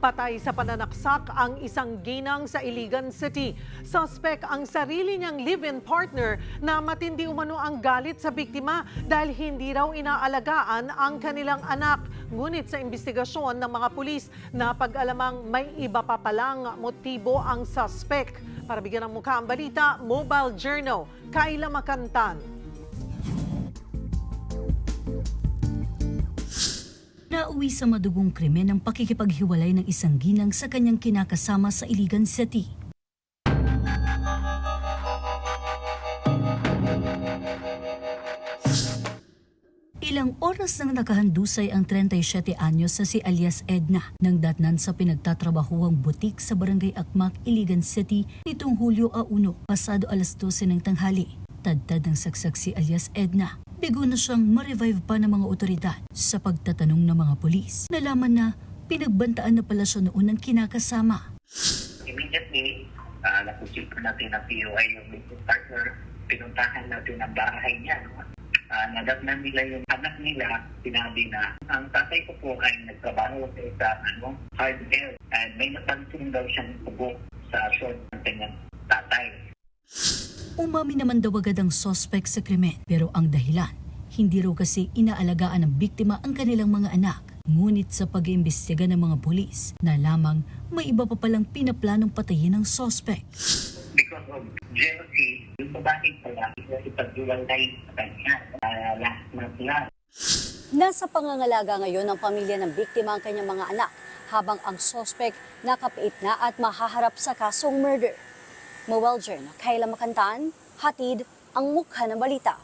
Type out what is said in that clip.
Patay sa pananaksak ang isang ginang sa Iligan City. Suspect ang sarili niyang live-in partner na matindi umano ang galit sa biktima dahil hindi raw inaalagaan ang kanilang anak. Ngunit sa investigasyon ng mga pulis, napag-alamang may iba pa palang motibo ang suspect. Para bigyan ng mukha ang balita, Mobile Journal, Kayla Makantan. Nauwi sa madugong krimen ang pakikipaghiwalay ng isang ginang sa kanyang kinakasama sa Iligan City. Ilang oras nang nakahandusay ang 37 anyos na si alias Edna nang datnan sa pinagtatrabahuang butik sa Barangay Akmak, Iligan City nitong Hulyo 1, pasado alas 12 ng tanghali. Tadtad ng saksak si alias Edna. Bigo na siyang ma-revive pa ng mga otoridad sa pagtatanong ng mga pulis. Nalaman na pinagbantaan na pala siya noon ng kinakasama. Immediately, nakusip natin ang POI yung business partner. Pinuntahan natin ang bahay niya. Nadatnan nila yung anak nila. Sinabi na ang tatay ko po ay nagtrabaho sa hardware. And may napansin daw siyang tubo sa short ng kanyang tatay. Umami naman daw agad ang suspect sa krimen, pero ang dahilan, hindi raw kasi inaalagaan ng biktima ang kanilang mga anak. Ngunit sa pag-iimbestiga ng mga pulis, nalamang may iba pa palang pinaplanong patayin ng suspect. Because of jealousy, yung babae pala, ipagduwalay sa kanya last month lang. Nasa pangangalaga ngayon ng pamilya ng biktima ang kanyang mga anak, habang ang suspect nakapiit na at mahaharap sa kasong murder. Mobile Journal, Kayla Makantan, hatid ang mukha ng balita.